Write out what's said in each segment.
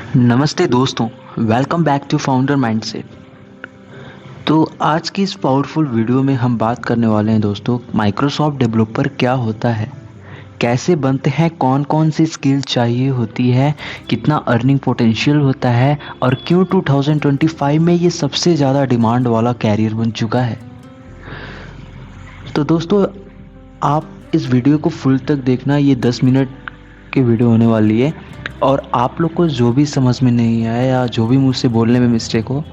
नमस्ते दोस्तों, welcome back to Founder Mindset. तो आज की इस पावरफुल वीडियो में हम बात करने वाले हैं दोस्तों, माइक्रोसॉफ्ट डेवलपर क्या होता है, कैसे बनते हैं, कौन कौन सी स्किल चाहिए होती है, कितना अर्निंग पोटेंशियल होता है और क्यों 2025 में ये सबसे ज़्यादा डिमांड वाला कैरियर बन चुका है। तो दोस्तों, आप इस वीडियो को फुल तक देखना, ये 10 मिनट की वीडियो होने वाली है और आप लोग को जो भी समझ में नहीं आया या जो भी मुझसे बोलने में मिस्टेक हो,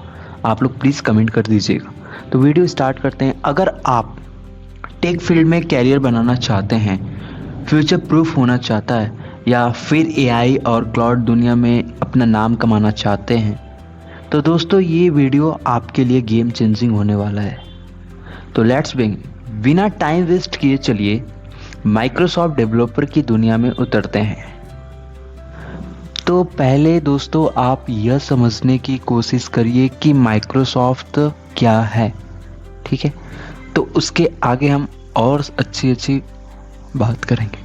आप लोग प्लीज़ कमेंट कर दीजिएगा। तो वीडियो स्टार्ट करते हैं। अगर आप टेक फील्ड में कैरियर बनाना चाहते हैं, फ्यूचर प्रूफ होना चाहता है या फिर एआई और क्लाउड दुनिया में अपना नाम कमाना चाहते हैं, तो दोस्तों ये वीडियो आपके लिए गेम चेंजिंग होने वाला है। तो लेट्स बिना टाइम वेस्ट किए चलिए माइक्रोसॉफ्ट डेवलपर की दुनिया में उतरते हैं। तो पहले दोस्तों आप यह समझने की कोशिश करिए कि माइक्रोसॉफ्ट क्या है, ठीक है। तो उसके आगे हम और अच्छी बात करेंगे।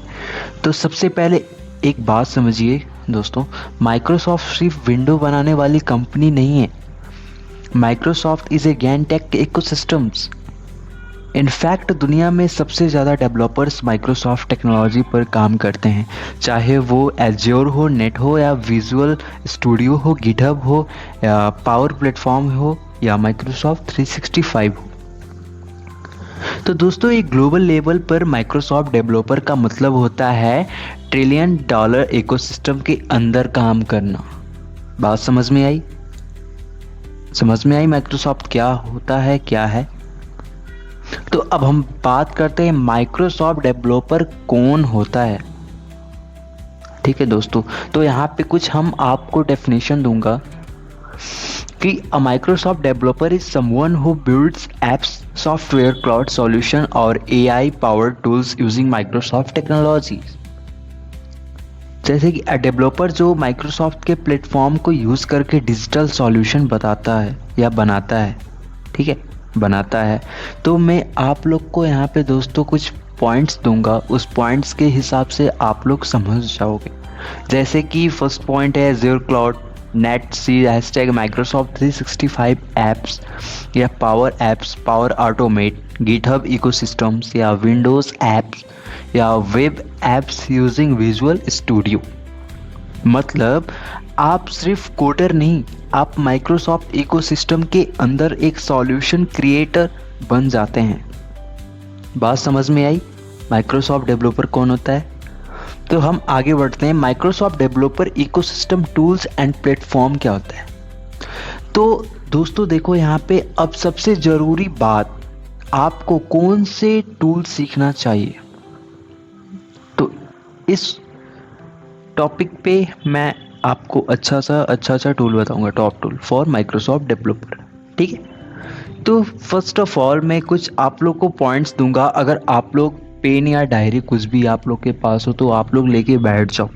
तो सबसे पहले एक बात समझिए दोस्तों, माइक्रोसॉफ्ट सिर्फ विंडो बनाने वाली कंपनी नहीं है। माइक्रोसॉफ्ट इज ए ज्ञान टेक इकोसिस्टम्स। इनफैक्ट दुनिया में सबसे ज़्यादा डेवलपर्स माइक्रोसॉफ्ट टेक्नोलॉजी पर काम करते हैं, चाहे वो एज्योर हो, नेट हो या विजुअल स्टूडियो हो, गिटहब हो या पावर प्लेटफॉर्म हो या माइक्रोसॉफ्ट 365 हो। तो दोस्तों एक ग्लोबल लेवल पर माइक्रोसॉफ्ट डेवलपर का मतलब होता है ट्रिलियन डॉलर इकोसिस्टम के अंदर काम करना। बात समझ में आई? समझ में आई माइक्रोसॉफ्ट क्या होता है, क्या है। तो अब हम बात करते हैं माइक्रोसॉफ्ट डेवलपर कौन होता है, ठीक है दोस्तों। तो यहाँ पे कुछ हम आपको डेफिनेशन दूंगा कि a Microsoft developer is someone who builds apps, software, cloud solution और AI powered tools using Microsoft technology. जैसे कि डेवलपर जो माइक्रोसॉफ्ट के प्लेटफॉर्म को यूज करके डिजिटल सॉल्यूशन बताता है या बनाता है, ठीक है, बनाता है। तो मैं आप लोग को यहाँ पे दोस्तों कुछ पॉइंट्स दूंगा, उस पॉइंट्स के हिसाब से आप लोग समझ जाओगे। जैसे कि फर्स्ट पॉइंट है Azure cloud, net C hashtag Microsoft 365 apps या power apps, power automate, GitHub ecosystems या विंडोज़ एप्स या web apps using visual studio. मतलब आप सिर्फ कोडर नहीं, आप माइक्रोसॉफ्ट इकोसिस्टम के अंदर एक सॉल्यूशन क्रिएटर बन जाते हैं। बात समझ में आई? माइक्रोसॉफ्ट डेवलपर कौन होता है। तो हम आगे बढ़ते हैं, Microsoft developer ecosystem tools and platform क्या होता है। तो दोस्तों देखो यहाँ पे अब सबसे ज़रूरी बात, आपको कौन से टूल सीखना चाहिए। तो इस टॉपिक पे मैं आपको अच्छा सा टूल बताऊंगा, top tool for Microsoft developer, ठीक है। तो फर्स्ट ऑफ ऑल मैं कुछ आप लोग को पॉइंट्स दूंगा। अगर आप लोग पेन या डायरी कुछ भी आप लोग के पास हो तो आप लोग लेके बैठ जाओ,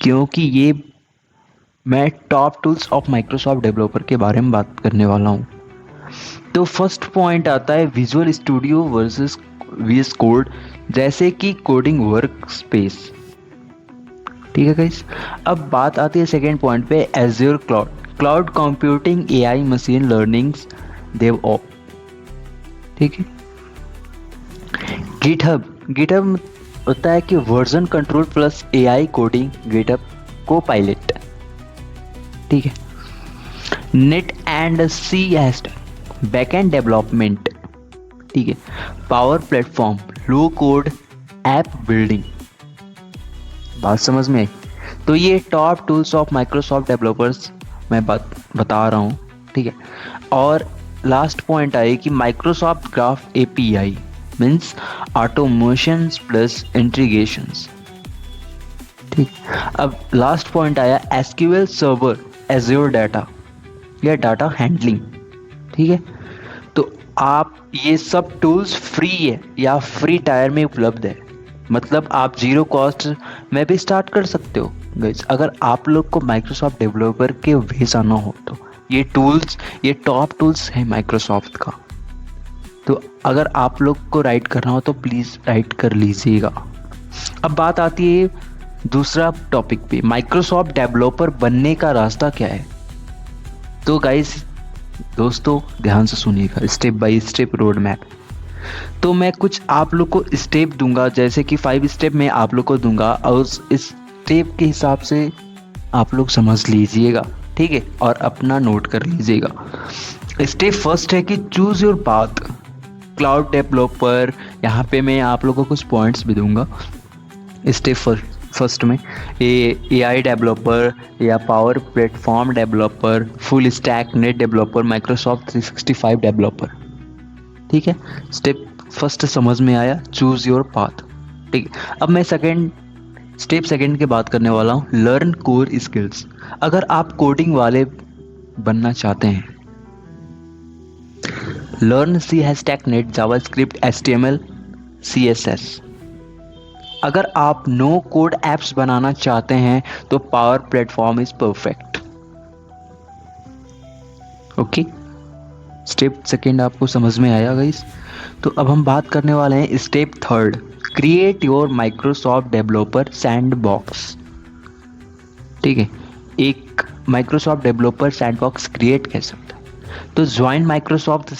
क्योंकि ये मैं top tools of Microsoft developer के बारे में बात करने वाला हूँ। तो फर्स्ट पॉइंट आता है Visual Studio versus VS Code, जैसे कि कोडिंग वर्क स्पेस, ठीक है गाइस। अब बात आती है सेकेंड पॉइंट पे, Azure cloud, cloud computing, AI, machine learnings, DevOps, ठीक है। गिटहब होता है कि version control plus AI coding, GitHub Copilot, ठीक है। Net and C hashtag backend development, ठीक है। Power platform, low code app building. बात समझ में आई? तो ये top tools of Microsoft developers मैं बता रहा हूँ, ठीक है। और लास्ट पॉइंट आए कि Microsoft graph API means automations plus integrations, ठीक। अब लास्ट पॉइंट आया एसक्यूएल सर्वर, एज़्योर डाटा या डाटा हैंडलिंग, ठीक है। तो आप ये सब टूल्स फ्री है या फ्री टायर में उपलब्ध है, मतलब आप जीरो कॉस्ट में भी स्टार्ट कर सकते हो गाइस। अगर आप लोग को माइक्रोसॉफ्ट डेवलपर के वेस आना हो तो ये टूल्स, ये टॉप टूल्स है माइक्रोसॉफ्ट का। तो अगर आप लोग को राइट करना हो तो प्लीज़ राइट कर लीजिएगा। अब बात आती है दूसरा टॉपिक पे माइक्रोसॉफ्ट डेवलपर बनने का रास्ता क्या है। तो गाइस दोस्तों ध्यान से सुनिएगा, step by step road map. तो मैं कुछ आप लोग को स्टेप दूंगा, जैसे कि 5 स्टेप मैं आप लोग को दूंगा और उस स्टेप के हिसाब से आप लोग समझ लीजिएगा, ठीक है, और अपना नोट कर लीजिएगा। स्टेप फर्स्ट है कि choose your path. Cloud developer, यहाँ पे मैं आप लोगों को कुछ पॉइंट्स भी दूंगा। स्टेप फर्स्ट में AI डेवलपर या power platform developer, full stack net developer, Microsoft 365 developer, ठीक है। स्टेप फर्स्ट समझ में आया, चूज योर पाथ, ठीक है। अब मैं स्टेप सेकंड की बात करने वाला हूँ, लर्न कोर स्किल्स। अगर आप कोडिंग वाले बनना चाहते हैं, learn C#NET, JavaScript, HTML, CSS। अगर आप नो कोड एप्स बनाना चाहते हैं तो power platform is perfect. Okay, step second आपको समझ में आया गाइस। तो अब हम बात करने वाले हैं step third, create your Microsoft developer sandbox, ठीक है। एक माइक्रोसॉफ्ट डेवलपर सैंडबॉक्स क्रिएट कर सकता है। तो ज्वाइन माइक्रोसॉफ्ट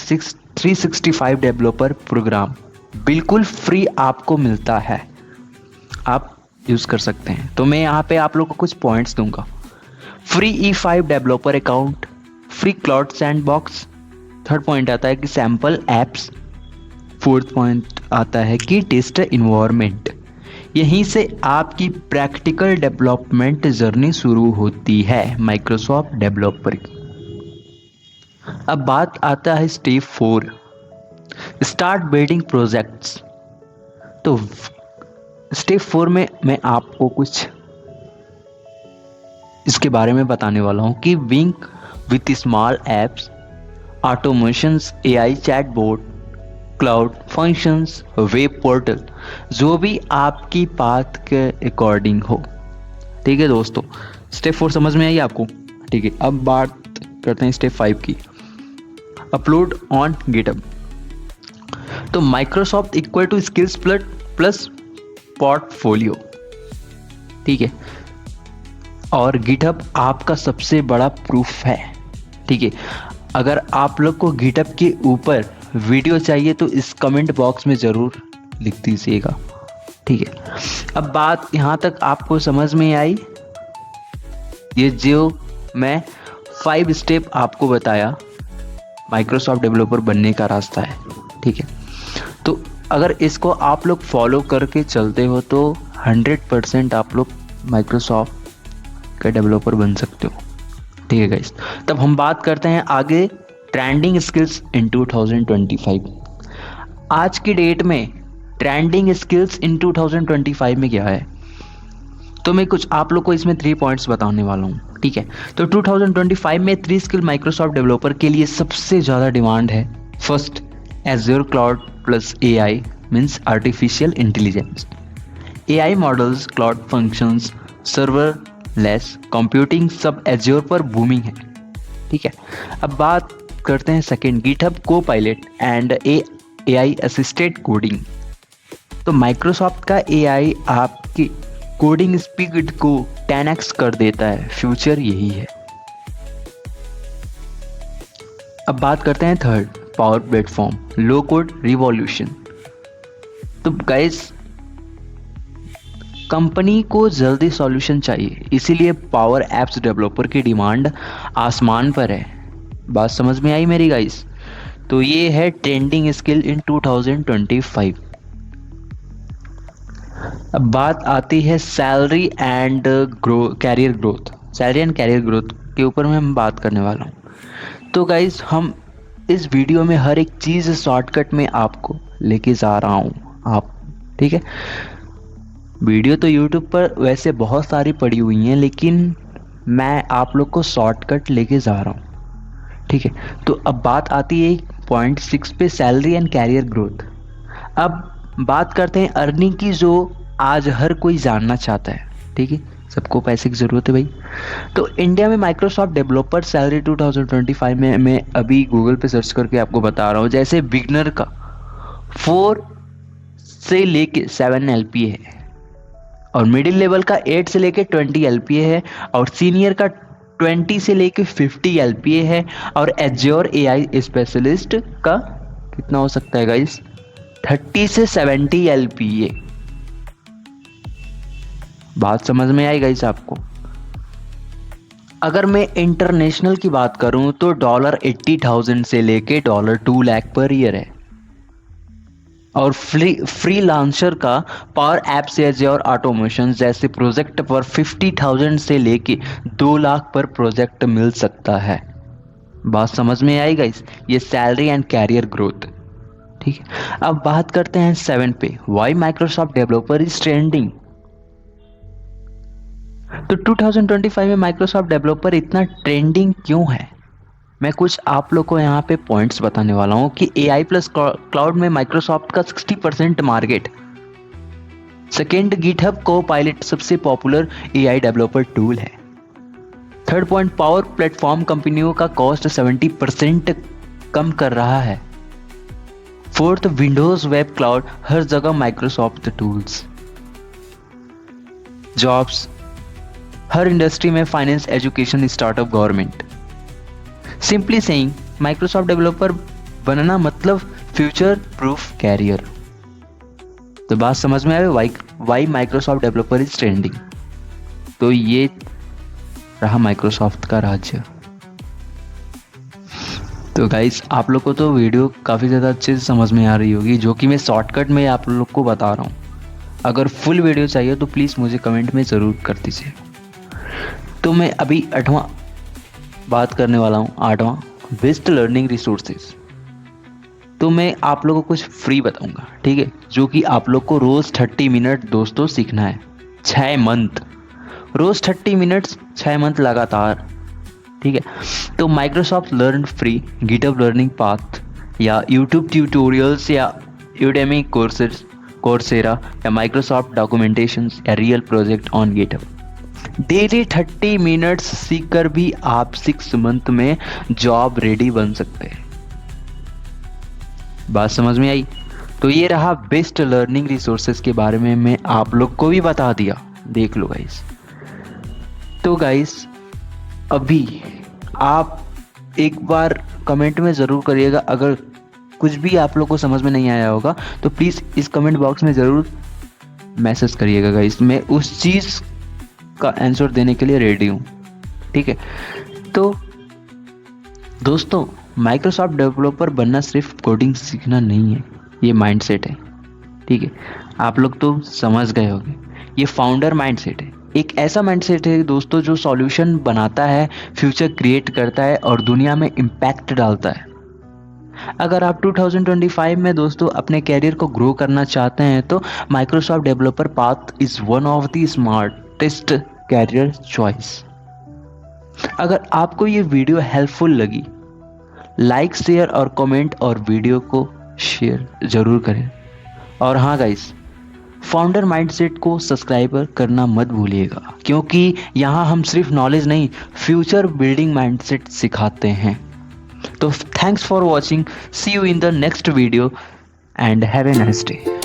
365 डेवलपर प्रोग्राम, बिल्कुल फ्री आपको मिलता है, आप यूज कर सकते हैं। तो मैं यहाँ पे आप लोगों को कुछ पॉइंट्स दूंगा। Free E5 developer account, free cloud sandbox. Third point आता है कि सैंपल एप्स। फोर्थ पॉइंट आता है कि टेस्ट इन्वायरमेंट। यहीं से आपकी प्रैक्टिकल डेवलपमेंट जर्नी शुरू होती है माइक्रोसॉफ्ट डेवलपर की। अब बात आता है स्टेप 4, स्टार्ट बिल्डिंग प्रोजेक्ट्स। तो स्टेप 4 में मैं आपको कुछ इसके बारे में बताने वाला हूं कि विंक with small apps, automations, AI chatbot, cloud functions, web portal, जो भी आपकी पाथ के अकॉर्डिंग हो, ठीक है दोस्तों। स्टेप 4 समझ में आई आपको, ठीक है। अब बात करते हैं स्टेप 5 की, अपलोड ऑन गिटहब। तो Microsoft equal to skills plus portfolio, ठीक है। और गिटहब आपका सबसे बड़ा प्रूफ है, ठीक है। अगर आप लोग को गिटहब के ऊपर वीडियो चाहिए तो इस कमेंट बॉक्स में ज़रूर लिख दीजिएगा, ठीक है। अब बात यहाँ तक आपको समझ में आई, ये जो मैं 5 स्टेप आपको बताया माइक्रोसॉफ्ट डेवलपर बनने का रास्ता है, ठीक है। तो अगर इसको आप लोग फॉलो करके चलते हो तो 100% आप लोग माइक्रोसॉफ्ट का डेवलपर बन सकते हो, ठीक है गाइस। तब हम बात करते हैं आगे ट्रेंडिंग स्किल्स इन 2025। आज की डेट में ट्रेंडिंग स्किल्स इन 2025 में क्या है, तो मैं कुछ आप लोग को इसमें 3 पॉइंट्स बताने वाला हूँ, ठीक है। तो 2025 में 3 स्किल माइक्रोसॉफ्ट डेवलपर के लिए सबसे ज़्यादा डिमांड है। First, azure cloud plus AI means artificial intelligence, AI models, cloud functions, serverless computing, सब एज्योर पर बूमिंग है, ठीक है। अब बात करते हैं second, GitHub Copilot and AI assisted coding. तो माइक्रोसॉफ्ट का AI आपकी कोडिंग स्पीड को 10x कर देता है, फ्यूचर यही है। अब बात करते हैं third, power platform, low code revolution. तो गाइस कंपनी को जल्दी सॉल्यूशन चाहिए, इसीलिए पावर एप्स डेवलपर की डिमांड आसमान पर है। बात समझ में आई मेरी गाइस। तो ये है ट्रेंडिंग स्किल इन 2025। अब बात आती है salary and career growth. Salary and career growth के ऊपर में हम बात करने वाला हूँ। तो गाइस हम इस वीडियो में हर एक चीज़ शॉर्टकट में आपको लेके जा रहा हूँ, आप, ठीक है। वीडियो तो यूट्यूब पर वैसे बहुत सारी पड़ी हुई हैं, लेकिन मैं आप लोग को शॉर्टकट लेके जा रहा हूँ, ठीक है। तो अब बात आती है पॉइंट 6 पे, सैलरी एंड कैरियर ग्रोथ। अब बात करते हैं अर्निंग की, जो आज हर कोई जानना चाहता है, ठीक है। सबको पैसे की ज़रूरत है भाई। तो इंडिया में माइक्रोसॉफ्ट डेवलपर सैलरी 2025 में मैं अभी गूगल पे सर्च करके आपको बता रहा हूँ। जैसे बिगनर का 4 से लेके 7 LP है, और मिडिल लेवल का 8 से लेके 20 LPA है और सीनियर का 20 से लेके 50 LPA है और एज्योर AI स्पेशलिस्ट का कितना हो सकता है गाइस, 30 से 70 LPA। बात समझ में आई गाइस आपको? अगर मैं इंटरनेशनल की बात करूं तो $80,000 से लेके $2 लाख पर ईयर है और फ्रीलांसर का पावर एप्स एज्योर ऑटोमेशन जैसे प्रोजेक्ट पर 50,000 से लेके 2 लाख पर प्रोजेक्ट मिल सकता है। बात समझ में आई गाइस? ये सैलरी एंड कैरियर ग्रोथ। ठीक है, अब बात करते हैं 7 पे, why Microsoft developer is trending. तो 2025 में माइक्रोसॉफ्ट डेवलपर इतना ट्रेंडिंग क्यों है? मैं कुछ आप लोग को यहाँ पे पॉइंट्स बताने वाला हूँ कि AI प्लस क्लाउड में माइक्रोसॉफ्ट का 60% मार्केट। सेकेंड, गिटहब कोपायलट सबसे पॉपुलर AI डेवलपर टूल है। थर्ड पॉइंट, पावर प्लेटफॉर्म कंपनियों का कॉस्ट 70% कम कर रहा है। फोर्थ, विंडोज वेब क्लाउड हर जगह माइक्रोसॉफ्ट टूल्स। जॉब्स, हर इंडस्ट्री में, finance, education, startup, government. Simply saying, Microsoft developer बनना मतलब फ्यूचर प्रूफ कैरियर। तो बात समझ में आए why Microsoft developer is trending. तो ये रहा माइक्रोसॉफ्ट का राज्य। तो गाइस, आप लोग को तो वीडियो काफ़ी ज़्यादा अच्छे से समझ में आ रही होगी, जो कि मैं शॉर्टकट में आप लोग को बता रहा हूँ। अगर फुल वीडियो चाहिए तो प्लीज़ मुझे कमेंट में ज़रूर कर दीजिए। तो मैं अभी 8वां बात करने वाला हूँ, 8वां, बेस्ट लर्निंग रिसोर्सेज। तो मैं आप लोगों को कुछ फ्री बताऊंगा, ठीक है, जो कि आप लोग को रोज़ 30 मिनट दोस्तों सीखना है। 6 मंथ, रोज़ 30 मिनट्स 6 मंथ लगातार, ठीक है। तो Microsoft learn free, GitHub learning path या यूट्यूब ट्यूटोरियल्स या यूडेमी कोर्सेज, कोर्सेरा या माइक्रोसॉफ्ट डॉक्यूमेंटेशन या real project on GitHub. Daily 30 minutes सीखकर भी आप 6 मंथ में जॉब रेडी बन सकते हैं। बात समझ में आई? तो ये रहा बेस्ट लर्निंग रिसोर्सेज के बारे में मैं आप लोग को भी बता दिया, देख लो गाइस। तो गाइस, अभी आप एक बार कमेंट में ज़रूर करिएगा, अगर कुछ भी आप लोग को समझ में नहीं आया होगा तो प्लीज़ इस कमेंट बॉक्स में ज़रूर मैसेज करिएगा गाइस, मैं उस चीज़ का आंसर देने के लिए रेडी हूँ, ठीक है। तो दोस्तों, माइक्रोसॉफ्ट डेवलपर बनना सिर्फ कोडिंग सीखना नहीं है, ये माइंडसेट है, ठीक है। आप लोग तो समझ गए होंगे, ये फाउंडर माइंडसेट है। एक ऐसा माइंडसेट है दोस्तों जो सॉल्यूशन बनाता है, फ्यूचर क्रिएट करता है और दुनिया में इम्पैक्ट डालता है। अगर आप 2025 में दोस्तों अपने कैरियर को ग्रो करना चाहते हैं तो Microsoft developer path is one of the smartest career choice. अगर आपको ये वीडियो हेल्पफुल लगी, लाइक, शेयर और कमेंट और वीडियो को शेयर जरूर करें। और हाँ गाइस, फाउंडर माइंडसेट को सब्सक्राइब करना मत भूलिएगा, क्योंकि यहाँ हम सिर्फ नॉलेज नहीं, फ्यूचर बिल्डिंग माइंडसेट सिखाते हैं। तो thanks for watching, see you in the next video and have a nice day.